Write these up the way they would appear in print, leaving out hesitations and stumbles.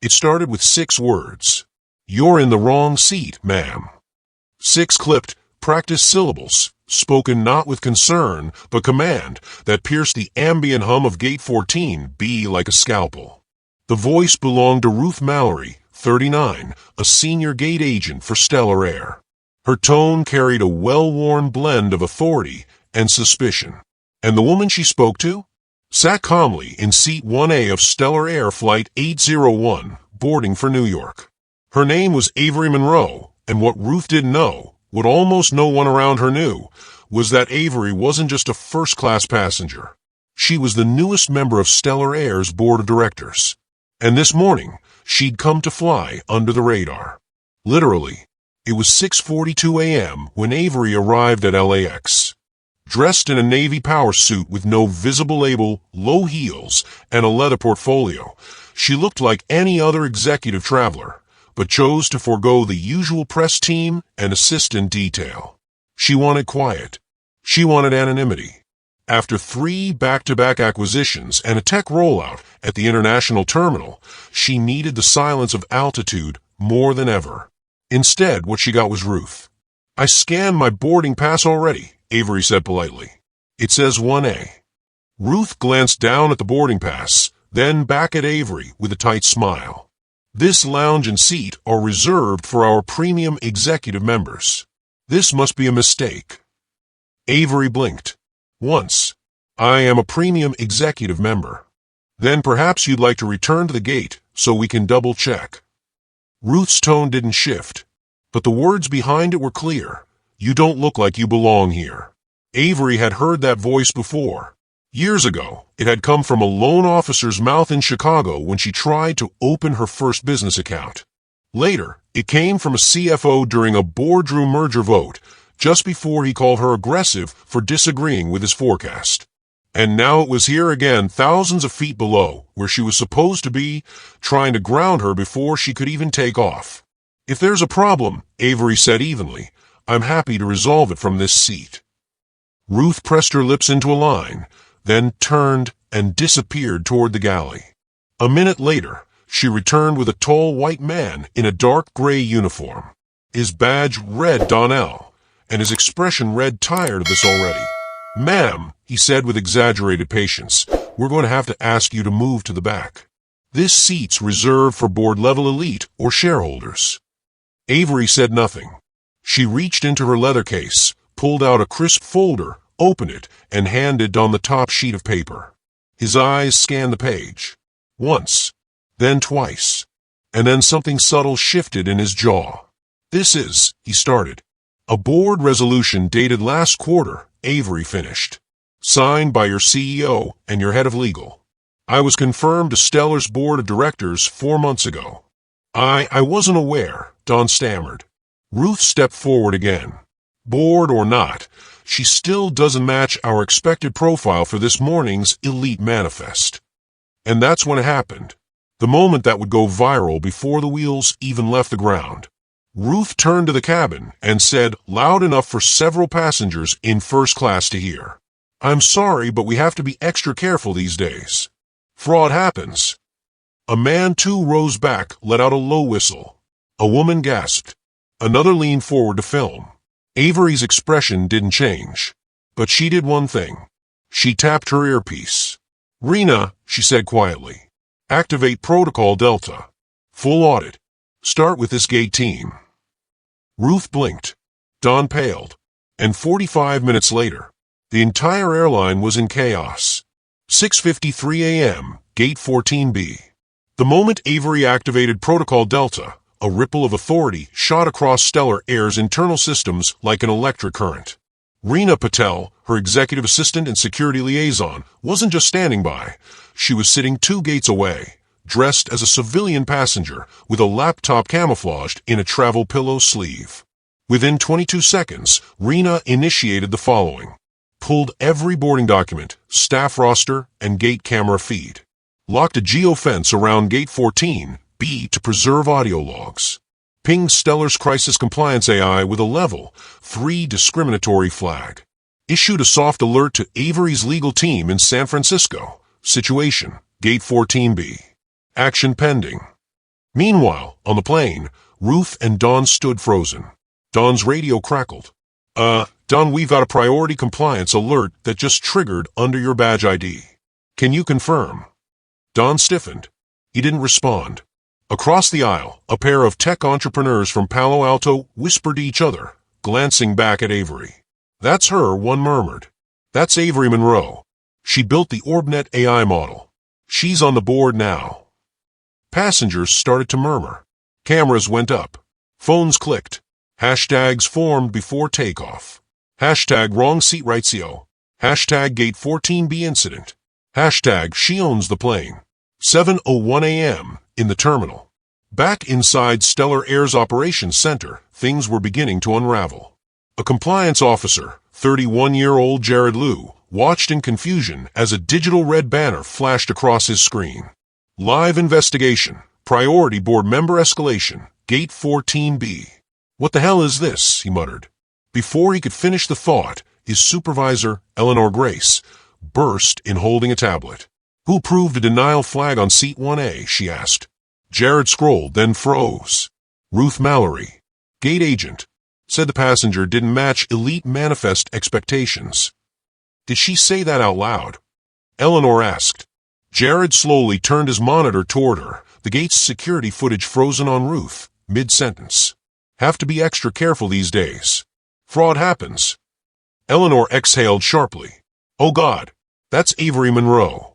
It started with 6 words. "You're in the wrong seat, ma'am." 6 clipped, practiced syllables, spoken not with concern, but command, that pierced the ambient hum of Gate 14B like a scalpel. The voice belonged to Ruth Mallory, 39, a senior gate agent for Stellar Air. Her tone carried a well-worn blend of authority and suspicion. And the woman she spoke to sat calmly in Seat 1A of Stellar Air Flight 801, boarding for New York. Her name was Avery Monroe, and what Ruth didn't know, what almost no one around her knew, was that Avery wasn't just a first-class passenger. She was the newest member of Stellar Air's board of directors. And this morning, she'd come to fly under the radar. Literally, it was 6:42 a.m. when Avery arrived at LAX. Dressed in a Navy power suit with no visible label, low heels, and a leather portfolio, she looked like any other executive traveler, but chose to forego the usual press team and assistant detail. She wanted quiet. She wanted anonymity. After 3 back-to-back acquisitions and a tech rollout at the international terminal, she needed the silence of altitude more than ever. Instead, what she got was Ruth. "I scanned my boarding pass already," Avery said politely. "It says 1A. Ruth glanced down at the boarding pass, then back at Avery with a tight smile. "This lounge and seat are reserved for our premium executive members. This must be a mistake." Avery blinked. "Once. I am a premium executive member. Then perhaps you'd like to return to the gate so we can double-check." Ruth's tone didn't shift, but the words behind it were clear. "You don't look like you belong here." Avery had heard that voice before. Years ago, it had come from a loan officer's mouth in Chicago when she tried to open her first business account. Later, it came from a CFO during a boardroom merger vote, just before he called her aggressive for disagreeing with his forecast. And now it was here again, thousands of feet below, where she was supposed to be, trying to ground her before she could even take off. "If there's a problem," Avery said evenly, "I'm happy to resolve it from this seat." Ruth pressed her lips into a line, then turned and disappeared toward the galley. A minute later, she returned with a tall white man in a dark gray uniform. His badge read Donnell, and his expression read tired of this already. "Ma'am," he said with exaggerated patience, "we're going to have to ask you to move to the back. This seat's reserved for board-level elite or shareholders." Avery said nothing. She reached into her leather case, pulled out a crisp folder, opened it, and handed Don the top sheet of paper. His eyes scanned the page. Once, then twice, and then something subtle shifted in his jaw. "This is," he started. "A board resolution dated last quarter," Avery finished. "Signed by your CEO and your head of legal. I was confirmed to Stellar's board of directors 4 months ago." I wasn't aware," Don stammered. Ruth stepped forward again. "Board or not, she still doesn't match our expected profile for this morning's elite manifest." And that's when it happened. The moment that would go viral before the wheels even left the ground. Ruth turned to the cabin and said, loud enough for several passengers in first class to hear, "I'm sorry, but we have to be extra careful these days. Fraud happens." A man too rose back, let out a low whistle. A woman gasped. Another leaned forward to film. Avery's expression didn't change, but she did one thing. She tapped her earpiece. "Rena," she said quietly, "activate Protocol Delta. Full audit. Start with this gate team." Ruth blinked. Don paled. And 45 minutes later, the entire airline was in chaos. 6:53 a.m., Gate 14B. The moment Avery activated Protocol Delta, a ripple of authority shot across Stellar Air's internal systems like an electric current. Rena Patel, her executive assistant and security liaison, wasn't just standing by. She was sitting 2 gates away, dressed as a civilian passenger with a laptop camouflaged in a travel pillow sleeve. Within 22 seconds, Rena initiated the following. Pulled every boarding document, staff roster, and gate camera feed. Locked a geofence around Gate 14B to preserve audio logs. Pinged Stellar's crisis compliance AI with a level 3 discriminatory flag. Issued a soft alert to Avery's legal team in San Francisco. Situation, Gate 14B. Action pending. Meanwhile, on the plane, Ruth and Dawn stood frozen. Dawn's radio crackled. Dawn, we've got a priority compliance alert that just triggered under your badge ID. Can you confirm? Dawn stiffened. He didn't respond. Across the aisle, a pair of tech entrepreneurs from Palo Alto whispered to each other, glancing back at Avery. That's her, one murmured. That's Avery Monroe. She built the OrbNet AI model. She's on the board now. Passengers started to murmur. Cameras went up. Phones clicked. Hashtags formed before takeoff. Hashtag wrong seat rightio. Hashtag gate 14B incident. Hashtag she owns the plane. 7:01 a.m. in the terminal. Back inside Stellar Air's operations center, things were beginning to unravel. A compliance officer, 31-year-old Jared Liu, watched in confusion as a digital red banner flashed across his screen. Live investigation. Priority board member escalation. Gate 14B. What the hell is this? He muttered. Before he could finish the thought, his supervisor, Eleanor Grace, burst in holding a tablet. Who proved a denial flag on seat 1A? She asked. Jared scrolled, then froze. Ruth Mallory. Gate agent. Said the passenger didn't match elite manifest expectations. Did she say that out loud? Eleanor asked. Jared slowly turned his monitor toward her, the gate's security footage frozen on Ruth, mid-sentence. Have to be extra careful these days. Fraud happens. Eleanor exhaled sharply. Oh God, that's Avery Monroe.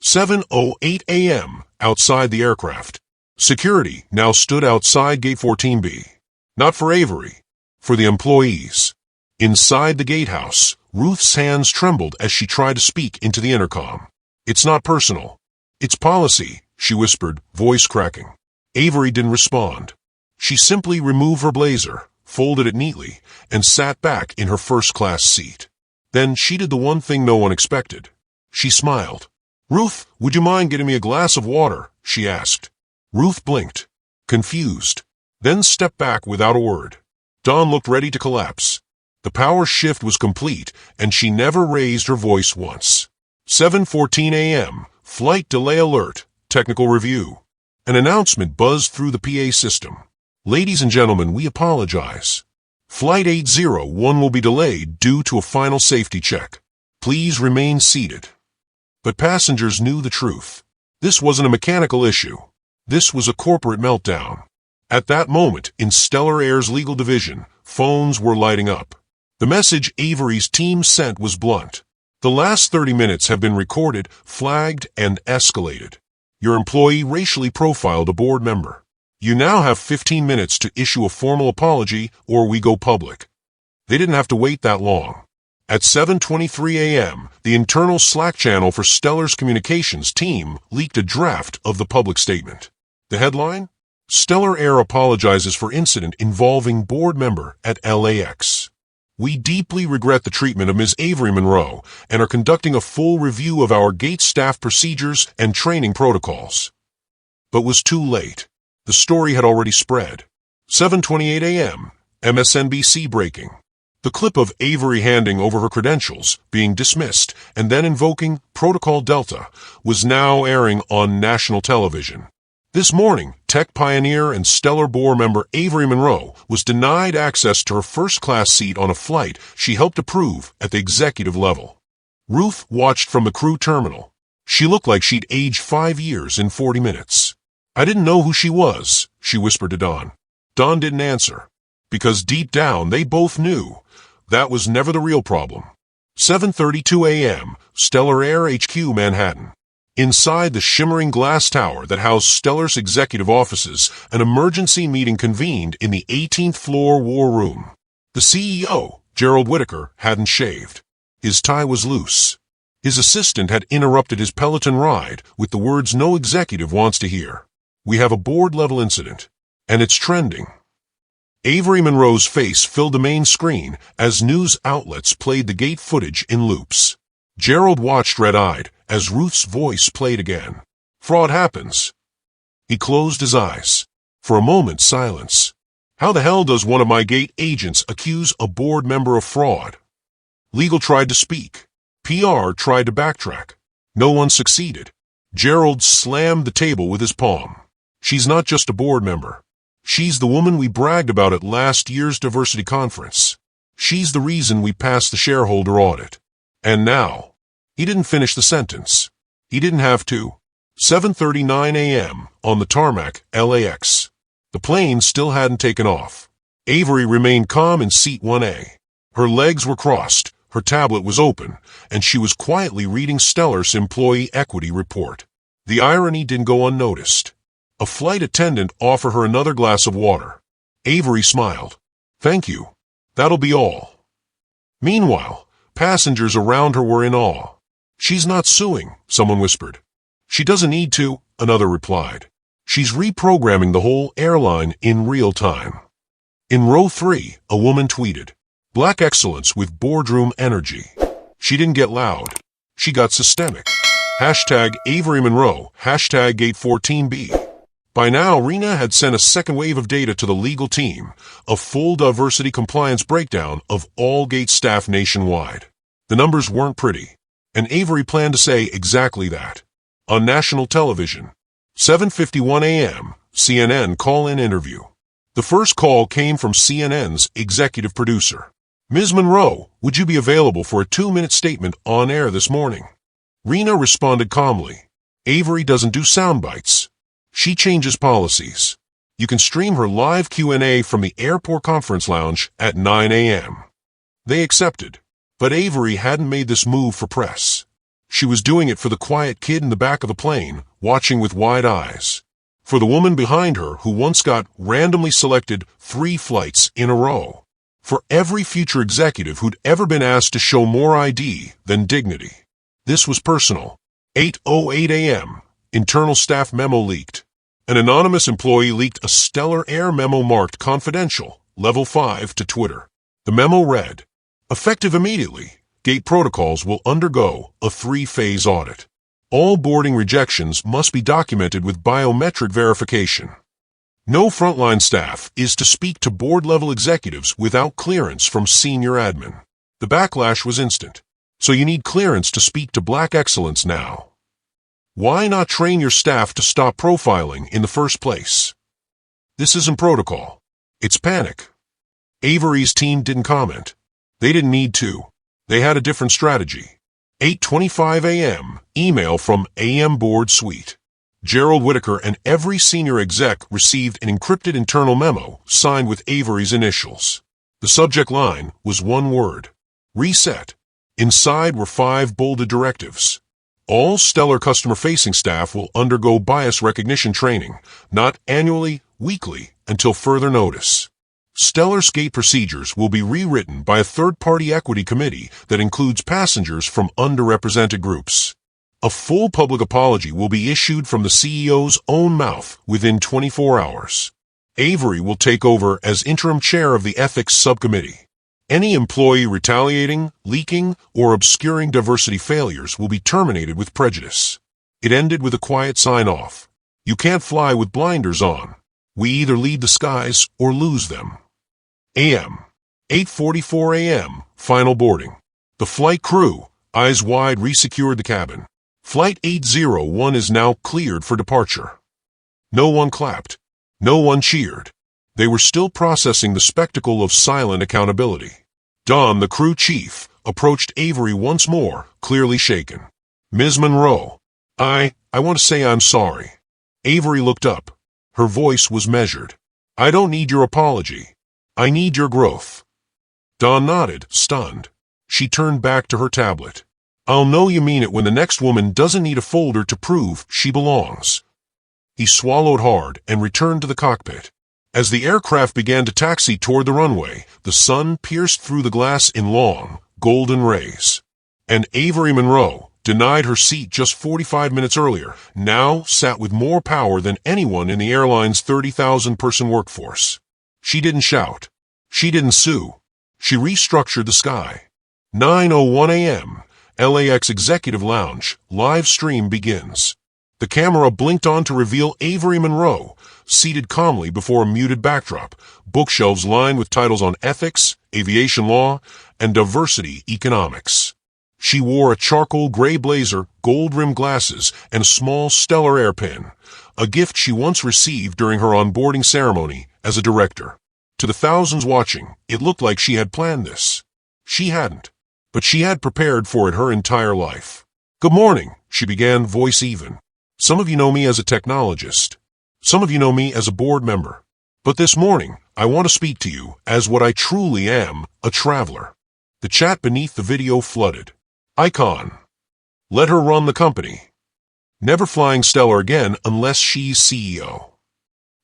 7:08 a.m. outside the aircraft. Security now stood outside gate 14B. Not for Avery, for the employees. Inside the gatehouse, Ruth's hands trembled as she tried to speak into the intercom. It's not personal. It's policy, she whispered, voice cracking. Avery didn't respond. She simply removed her blazer, folded it neatly, and sat back in her first-class seat. Then she did the one thing no one expected. She smiled. Ruth, would you mind getting me a glass of water? She asked. Ruth blinked, confused, then stepped back without a word. Dawn looked ready to collapse. The power shift was complete, and she never raised her voice once. 7:14 a.m., flight delay alert, technical review. An announcement buzzed through the PA system. Ladies and gentlemen, we apologize. Flight 801 will be delayed due to a final safety check. Please remain seated. But passengers knew the truth. This wasn't a mechanical issue. This was a corporate meltdown. At that moment, in Stellar Air's legal division, phones were lighting up. The message Avery's team sent was blunt. The last 30 minutes have been recorded, flagged, and escalated. Your employee racially profiled a board member. You now have 15 minutes to issue a formal apology or we go public. They didn't have to wait that long. At 7:23 a.m., the internal Slack channel for Stellar's communications team leaked a draft of the public statement. The headline? Stellar Air apologizes for incident involving board member at LAX. We deeply regret the treatment of Ms. Avery Monroe and are conducting a full review of our gate staff procedures and training protocols. But was too late. The story had already spread. 7:28 a.m., MSNBC breaking. The clip of Avery handing over her credentials, being dismissed, and then invoking Protocol Delta was now airing on national television. This morning, tech pioneer and Stellar board member Avery Monroe was denied access to her first-class seat on a flight she helped approve at the executive level. Ruth watched from the crew terminal. She looked like she'd aged 5 years in 40 minutes. I didn't know who she was, she whispered to Dawn. Dawn didn't answer, because deep down they both knew that was never the real problem. 7:32 a.m., Stellar Air HQ, Manhattan. Inside the shimmering glass tower that housed Stellar's executive offices, an emergency meeting convened in the 18th floor war room. The CEO, Gerald Whitaker, hadn't shaved. His tie was loose. His assistant had interrupted his Peloton ride with the words no executive wants to hear. We have a board-level incident, and it's trending. Avery Monroe's face filled the main screen as news outlets played the gate footage in loops. Gerald watched red-eyed as Ruth's voice played again. Fraud happens. He closed his eyes. For a moment, silence. How the hell does one of my gate agents accuse a board member of fraud? Legal tried to speak. PR tried to backtrack. No one succeeded. Gerald slammed the table with his palm. She's not just a board member. She's the woman we bragged about at last year's diversity conference. She's the reason we passed the shareholder audit. And now, he didn't finish the sentence. He didn't have to. 7:39 a.m. on the tarmac, LAX. The plane still hadn't taken off. Avery remained calm in seat 1A. Her legs were crossed, her tablet was open, and she was quietly reading Stellar's employee equity report. The irony didn't go unnoticed. A flight attendant offered her another glass of water. Avery smiled. "Thank you. That'll be all." Meanwhile, passengers around her were in awe. "She's not suing," someone whispered. "She doesn't need to," another replied. "She's reprogramming the whole airline in real time." In row 3, a woman tweeted, "Black excellence with boardroom energy." She didn't get loud. She got systemic. Hashtag Avery Monroe, hashtag Gate 14B. By now, Rena had sent a second wave of data to the legal team, a full diversity compliance breakdown of all Gate staff nationwide. The numbers weren't pretty, and Avery planned to say exactly that. On national television, 7:51 a.m., CNN call-in interview. The first call came from CNN's executive producer. "Ms. Monroe, would you be available for a 2-minute statement on air this morning?" Rena responded calmly. "Avery doesn't do sound bites. She changes policies. You can stream her live Q&A from the airport conference lounge at 9 a.m. They accepted, but Avery hadn't made this move for press. She was doing it for the quiet kid in the back of the plane, watching with wide eyes. For the woman behind her who once got randomly selected 3 flights in a row. For every future executive who'd ever been asked to show more ID than dignity. This was personal. 8:08 a.m. Internal staff memo leaked. An anonymous employee leaked a Stellar Air memo marked confidential, level 5, to Twitter. The memo read, "Effective immediately, Gate protocols will undergo a 3-phase audit. All boarding rejections must be documented with biometric verification. No frontline staff is to speak to board-level executives without clearance from senior admin." The backlash was instant. So you need clearance to speak to Black excellence now. Why not train your staff to stop profiling in the first place? This isn't protocol. It's panic. Avery's team didn't comment. They didn't need to. They had a different strategy. 8:25 a.m. Email from AM Board Suite. Gerald Whitaker and every senior exec received an encrypted internal memo signed with Avery's initials. The subject line was one word. Reset. Inside were 5 bolded directives. All Stellar customer-facing staff will undergo bias recognition training, not annually, weekly, until further notice. Stellar's gate procedures will be rewritten by a third-party equity committee that includes passengers from underrepresented groups. A full public apology will be issued from the CEO's own mouth within 24 hours. Avery will take over as interim chair of the ethics subcommittee. Any employee retaliating, leaking, or obscuring diversity failures will be terminated with prejudice. It ended with a quiet sign-off. You can't fly with blinders on. We either lead the skies or lose them. AM. 8:44 a.m. Final boarding. The flight crew, eyes wide, resecured the cabin. Flight 801 is now cleared for departure. No one clapped. No one cheered. They were still processing the spectacle of silent accountability. Don, the crew chief, approached Avery once more, clearly shaken. "Ms. Monroe, I want to say I'm sorry." Avery looked up. Her voice was measured. "I don't need your apology. I need your growth." Don nodded, stunned. She turned back to her tablet. "I'll know you mean it when the next woman doesn't need a folder to prove she belongs." He swallowed hard and returned to the cockpit. As the aircraft began to taxi toward the runway, the sun pierced through the glass in long, golden rays. And Avery Monroe, denied her seat just 45 minutes earlier, now sat with more power than anyone in the airline's 30,000-person workforce. She didn't shout. She didn't sue. She restructured the sky. 9:01 a.m. LAX Executive Lounge, live stream begins. The camera blinked on to reveal Avery Monroe, seated calmly before a muted backdrop, bookshelves lined with titles on ethics, aviation law, and diversity economics. She wore a charcoal gray blazer, gold-rimmed glasses, and a small Stellar Air pin, a gift she once received during her onboarding ceremony as a director. To the thousands watching, it looked like she had planned this. She hadn't. But she had prepared for it her entire life. "Good morning," she began, voice even. "Some of you know me as a technologist. Some of you know me as a board member. But this morning, I want to speak to you as what I truly am, a traveler." The chat beneath the video flooded. Icon. Let her run the company. Never flying Stellar again unless she's CEO.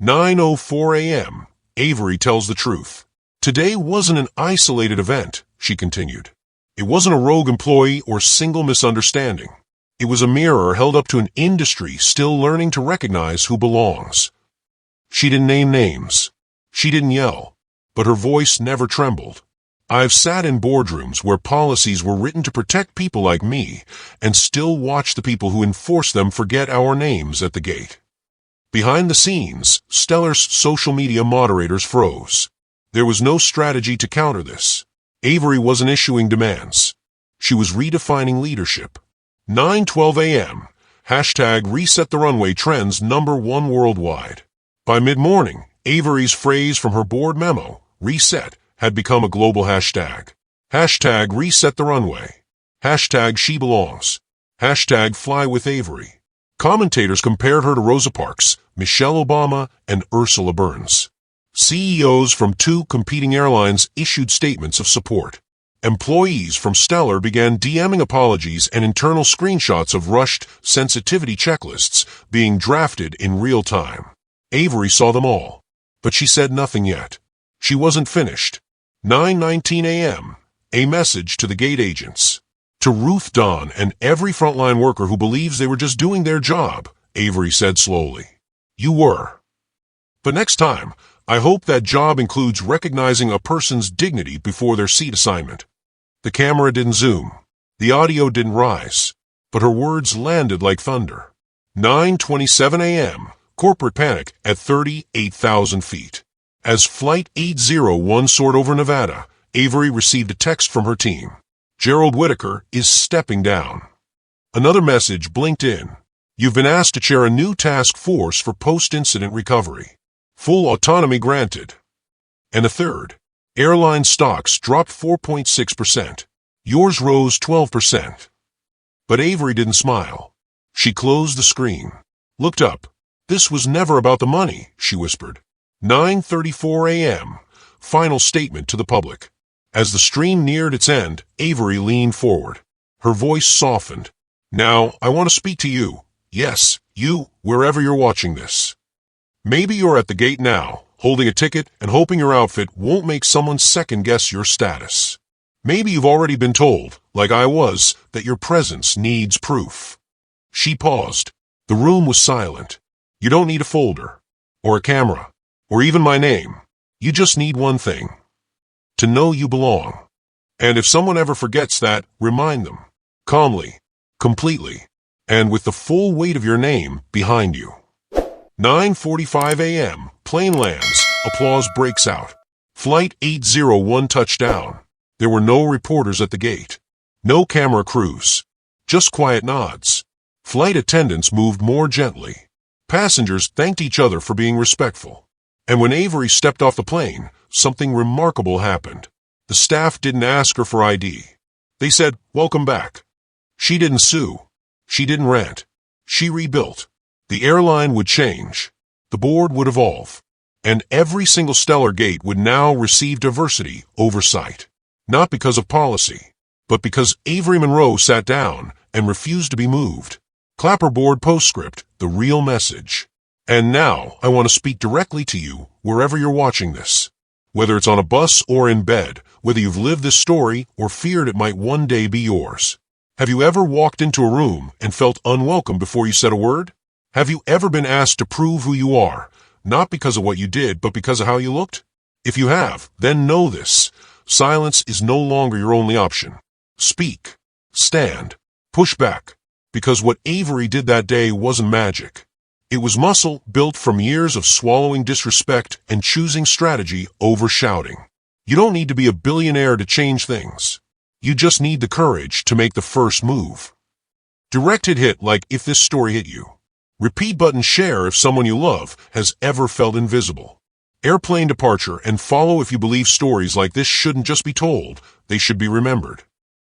9:04 a.m. Avery tells the truth. "Today wasn't an isolated event," she continued. "It wasn't a rogue employee or single misunderstanding. It was a mirror held up to an industry still learning to recognize who belongs." She didn't name names. She didn't yell. But her voice never trembled. "I've sat in boardrooms where policies were written to protect people like me and still watch the people who enforce them forget our names at the gate." Behind the scenes, Stellar's social media moderators froze. There was no strategy to counter this. Avery wasn't issuing demands. She was redefining leadership. 9:12 a.m. Hashtag reset the runway trends #1 worldwide. By mid-morning, Avery's phrase from her board memo, reset, had become a global hashtag. Hashtag reset the runway. Hashtag she belongs. Hashtag fly with Avery. Commentators compared her to Rosa Parks, Michelle Obama, and Ursula Burns. CEOs from 2 competing airlines issued statements of support. Employees from Stellar began DMing apologies and internal screenshots of rushed sensitivity checklists being drafted in real time. Avery saw them all. But she said nothing yet. She wasn't finished. 9:19 a.m. A message to the gate agents. "To Ruth Dawn and every frontline worker who believes they were just doing their job," Avery said slowly. "You were. But next time, I hope that job includes recognizing a person's dignity before their seat assignment." The camera didn't zoom. The audio didn't rise. But her words landed like thunder. 9:27 a.m. Corporate panic at 38,000 feet. As Flight 801 soared over Nevada, Avery received a text from her team. "Gerald Whitaker is stepping down." Another message blinked in. "You've been asked to chair a new task force for post-incident recovery. Full autonomy granted." And a third. "Airline stocks dropped 4.6%. Yours rose 12%. But Avery didn't smile. She closed the screen. Looked up. "This was never about the money," she whispered. 9:34 a.m. Final statement to the public. As the stream neared its end, Avery leaned forward. Her voice softened. "Now, I want to speak to you. Yes, you, wherever you're watching this. Maybe you're at the gate now, holding a ticket and hoping your outfit won't make someone second-guess your status. Maybe you've already been told, like I was, that your presence needs proof." She paused. The room was silent. "You don't need a folder, or a camera, or even my name. You just need one thing. To know you belong. And if someone ever forgets that, remind them. Calmly, completely, and with the full weight of your name behind you." 9:45 a.m. Plane lands. Applause breaks out. Flight 801 touchdown. There were no reporters at the gate. No camera crews. Just quiet nods. Flight attendants moved more gently. Passengers thanked each other for being respectful. And when Avery stepped off the plane, something remarkable happened. The staff didn't ask her for ID. They said, "Welcome back." She didn't sue. She didn't rant. She rebuilt. The airline would change. The board would evolve. And every single Stellar gate would now receive diversity oversight. Not because of policy, but because Avery Monroe sat down and refused to be moved. Clapperboard postscript, the real message. And now I want to speak directly to you wherever you're watching this. Whether it's on a bus or in bed, whether you've lived this story or feared it might one day be yours. Have you ever walked into a room and felt unwelcome before you said a word? Have you ever been asked to prove who you are, not because of what you did, but because of how you looked? If you have, then know this. Silence is no longer your only option. Speak. Stand. Push back. Because what Avery did that day wasn't magic. It was muscle built from years of swallowing disrespect and choosing strategy over shouting. You don't need to be a billionaire to change things. You just need the courage to make the first move. Direct hit like if this story hit you. Repeat button share if someone you love has ever felt invisible. Airplane departure and follow if you believe stories like this shouldn't just be told, they should be remembered.